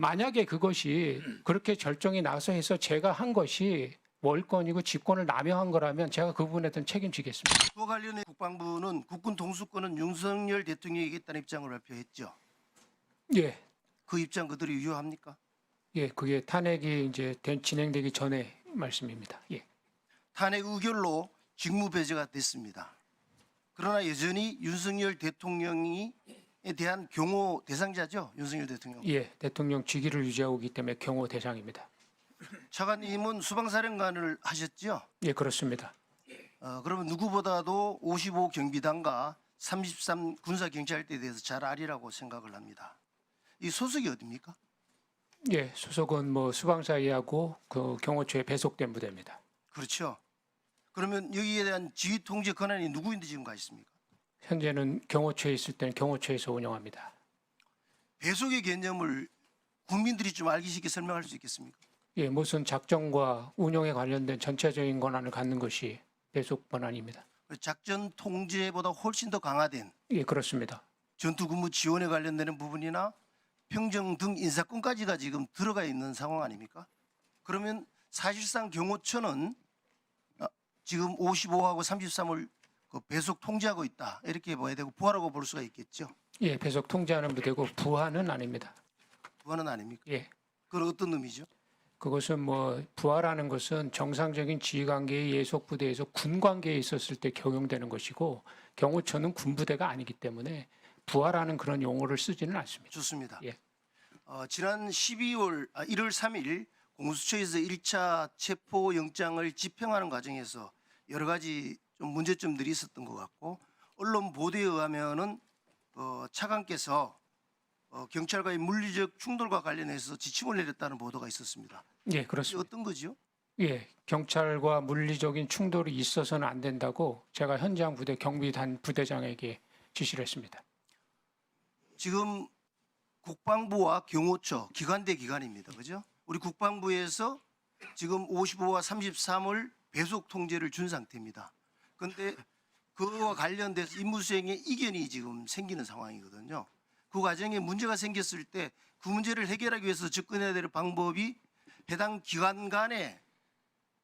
만약에 그것이 그렇게 결정이 나서 해서 제가 한 것이 월권이고 직권을 남용한 거라면 제가 그 부분에 대한 책임지겠습니다. 그와 관련해 국방부는 국군 동수권은 윤석열 대통령에게 있다는 입장을 발표했죠. 예, 그 입장 그대로 유효합니까? 예, 그게 탄핵이 이제 진행되기 전에 말씀입니다. 예, 탄핵 의결로 직무 배제가 됐습니다. 그러나 여전히 윤석열 대통령에 대한 경호 대상자죠. 윤석열 대통령. 예, 대통령 직위를 유지하고 있기 때문에 경호 대상입니다. 차관님은 수방사령관을 하셨죠. 예, 그렇습니다. 그러면 누구보다도 55 경비단과 33 군사경찰대에 대해서 잘 알리라고 생각을 합니다. 이 소속이 어디입니까? 예, 소속은 뭐 수방사이하고 그 경호처에 배속된 부대입니다. 그렇죠. 그러면 여기에 대한 지휘 통제 권한이 누구인데 지금 가 있습니까? 현재는 경호처에 있을 때는 경호처에서 운영합니다. 배속의 개념을 국민들이 좀 알기 쉽게 설명할 수 있겠습니까? 예, 무슨 작전과 운영에 관련된 전체적인 권한을 갖는 것이 배속 권한입니다. 작전 통제보다 훨씬 더 강화된 예, 그렇습니다. 전투근무 지원에 관련되는 부분이나 평정 등 인사권까지가 지금 들어가 있는 상황 아닙니까? 그러면 사실상 경호처는 지금 55하고 33을 배속 통제하고 있다 이렇게 봐야 되고 부하라고 볼 수가 있겠죠. 예, 배속 통제하는 부대고 부하는 아닙니다. 부하는 아닙니까? 예, 그건 어떤 의미죠? 그것은 뭐 부하라는 것은 정상적인 지휘 관계의 예속 부대에서 군 관계에 있었을 때 경용되는 것이고 경호처는 군 부대가 아니기 때문에 부하라는 그런 용어를 쓰지는 않습니다. 좋습니다. 예. 지난 1월 3일 공수처에서 1차 체포영장을 집행하는 과정에서 여러 가지 좀 문제점들이 있었던 것 같고 언론 보도에 의하면은 차관께서 경찰과의 물리적 충돌과 관련해서 지침을 내렸다는 보도가 있었습니다. 예, 이게 그렇습니다. 어떤 거죠? 예, 경찰과 물리적인 충돌이 있어서는 안 된다고 제가 현장 부대 경비단 부대장에게 지시를 했습니다. 지금 국방부와 경호처 기관 대 기관입니다. 그죠? 우리 국방부에서 지금 55와 33을 배속 통제를 준 상태입니다. 그런데 그와 관련돼서 임무수행에 이견이 지금 생기는 상황이거든요. 그 과정에 문제가 생겼을 때 그 문제를 해결하기 위해서 접근해야 될 방법이 해당 기관 간의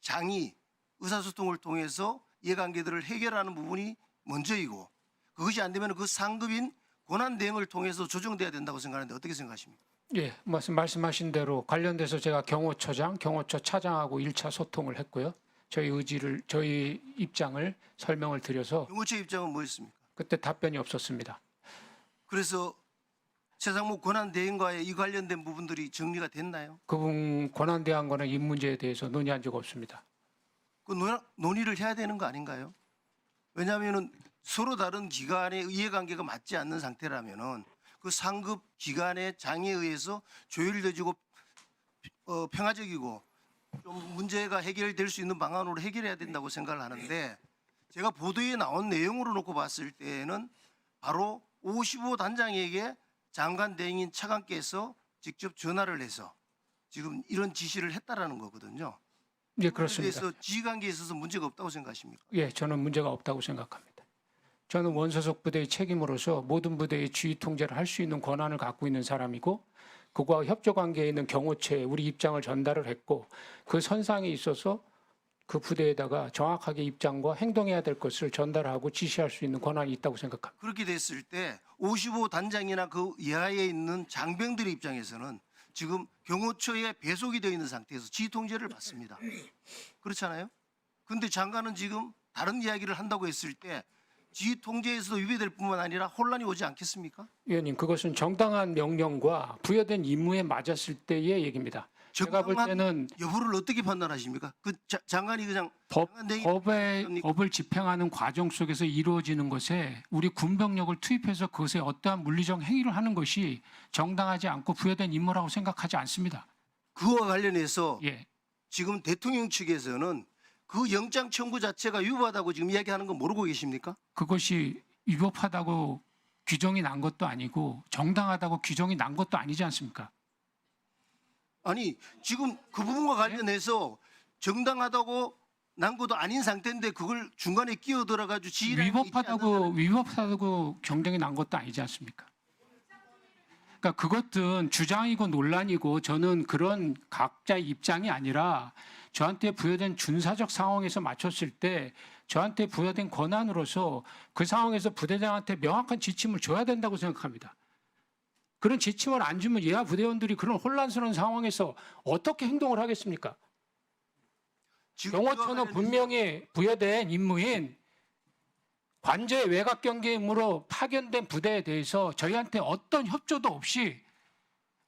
장이 의사소통을 통해서 이해관계들을 해결하는 부분이 먼저이고 그것이 안 되면 그 상급인 권한 대행을 통해서 조정돼야 된다고 생각하는데 어떻게 생각하십니까? 예, 말씀하신 대로 관련돼서 제가 경호처장, 경호처 차장하고 1차 소통을 했고요. 저희 입장을 설명을 드려서 경호처 입장은 뭐였습니까? 그때 답변이 없었습니다. 그래서 최상목 권한 대행과의 이 관련된 부분들이 정리가 됐나요? 그분 권한대항 거는 이 문제에 대해서 논의한 적 없습니다. 그 논의를 해야 되는 거 아닌가요? 왜냐하면은 서로 다른 기관의 이해관계가 맞지 않는 상태라면은 그 상급 기관의 장에 의해서 조율되지고 평화적이고 좀 문제가 해결될 수 있는 방안으로 해결해야 된다고 생각을 하는데 제가 보도에 나온 내용으로 놓고 봤을 때는 바로 55 단장에게 장관 대행인 차관께서 직접 전화를 해서 지금 이런 지시를 했다라는 거거든요. 예, 그렇습니다. 그래서 지휘관계에 있어서 문제가 없다고 생각하십니까? 예, 저는 문제가 없다고 생각합니다. 저는 원소속 부대의 책임으로서 모든 부대의 지휘 통제를 할 수 있는 권한을 갖고 있는 사람이고 그와 협조 관계에 있는 경호처에 우리 입장을 전달을 했고 그 선상에 있어서 그 부대에다가 정확하게 입장과 행동해야 될 것을 전달하고 지시할 수 있는 권한이 있다고 생각합니다. 그렇게 됐을 때 55 단장이나 그 이하에 있는 장병들의 입장에서는 지금 경호처에 배속이 되어 있는 상태에서 지휘 통제를 받습니다. 그렇잖아요? 그런데 장관은 지금 다른 이야기를 한다고 했을 때 지휘 통제에서도 위배될 뿐만 아니라 혼란이 오지 않겠습니까? 위원님, 그것은 정당한 명령과 부여된 임무에 맞았을 때의 얘기입니다. 제가 볼 때는 여부를 어떻게 판단하십니까? 그 장관이 그냥 법을 집행하는 과정 속에서 이루어지는 것에 우리 군병력을 투입해서 그것에 어떠한 물리적 행위를 하는 것이 정당하지 않고 부여된 임무라고 생각하지 않습니다. 그와 관련해서 예, 지금 대통령 측에서는 그 영장 청구 자체가 위법하다고 지금 이야기하는 거 모르고 계십니까? 그것이 위법하다고 규정이 난 것도 아니고 정당하다고 규정이 난 것도 아니지 않습니까? 아니 지금 그 부분과 관련해서 정당하다고 난 것도 아닌 상태인데 그걸 중간에 끼어들어가지고 지휘라는 게 있지 않느냐는 위법하다고 경쟁이 난 것도 아니지 않습니까? 그러니까 그것은 주장이고 논란이고 저는 그런 각자의 입장이 아니라 저한테 부여된 준사적 상황에서 맞췄을 때 저한테 부여된 권한으로서 그 상황에서 부대장한테 명확한 지침을 줘야 된다고 생각합니다. 그런 지침을 안 주면 예하 부대원들이 그런 혼란스러운 상황에서 어떻게 행동을 하겠습니까? 지금 경호처는 분명히 부여된 임무인 관저의 외곽 경계 임무로 파견된 부대에 대해서 저희한테 어떤 협조도 없이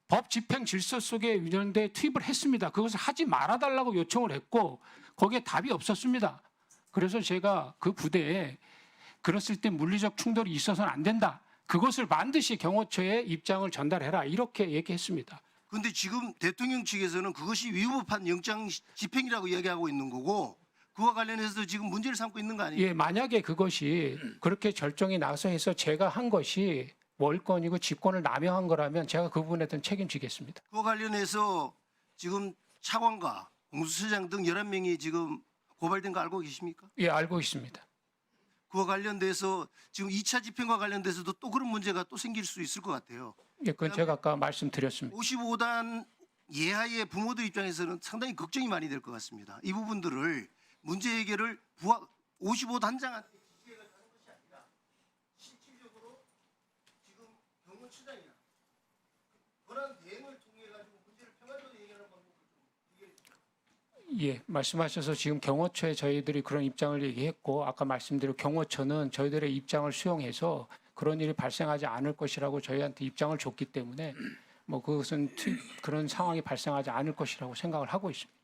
법 집행 질서 속에 위원대 투입을 했습니다. 그것을 하지 말아달라고 요청을 했고 거기에 답이 없었습니다. 그래서 제가 그 부대에 그랬을 때 물리적 충돌이 있어서는 안 된다. 그것을 반드시 경호처에 입장을 전달해라. 이렇게 얘기했습니다. 근데 지금 대통령 측에서는 그것이 위법한 영장 집행이라고 이야기하고 있는 거고 그와 관련해서 지금 문제를 삼고 있는 거 아니에요? 예, 만약에 그것이 그렇게 결정이 나서 해서 제가 한 것이 월권이고 직권을 남용한 거라면 제가 그 부분에 대한 책임지겠습니다. 그와 관련해서 지금 차관과 공수처장 등 11명이 지금 고발된 거 알고 계십니까? 예, 알고 있습니다. 그와 관련돼서 지금 2차 집행과 관련돼서도 또 그런 문제가 또 생길 수 있을 것 같아요. 예, 그건 제가 아까 말씀드렸습니다. 55단 예하의 부모들 입장에서는 상당히 걱정이 많이 될 것 같습니다. 이 부분들을 문제 해결을 55단장한테 지시해가 하는 것이 아니라 실질적으로 지금 경호처장이나 그런 대응을 통해 가지고 문제를 평화적으로 해결하는 방법을 좀 예, 말씀하셔서 지금 경호처에 저희들이 그런 입장을 얘기했고 아까 말씀드린 경호처는 저희들의 입장을 수용해서 그런 일이 발생하지 않을 것이라고 저희한테 입장을 줬기 때문에 뭐 그것은 그런 상황이 발생하지 않을 것이라고 생각을 하고 있습니다.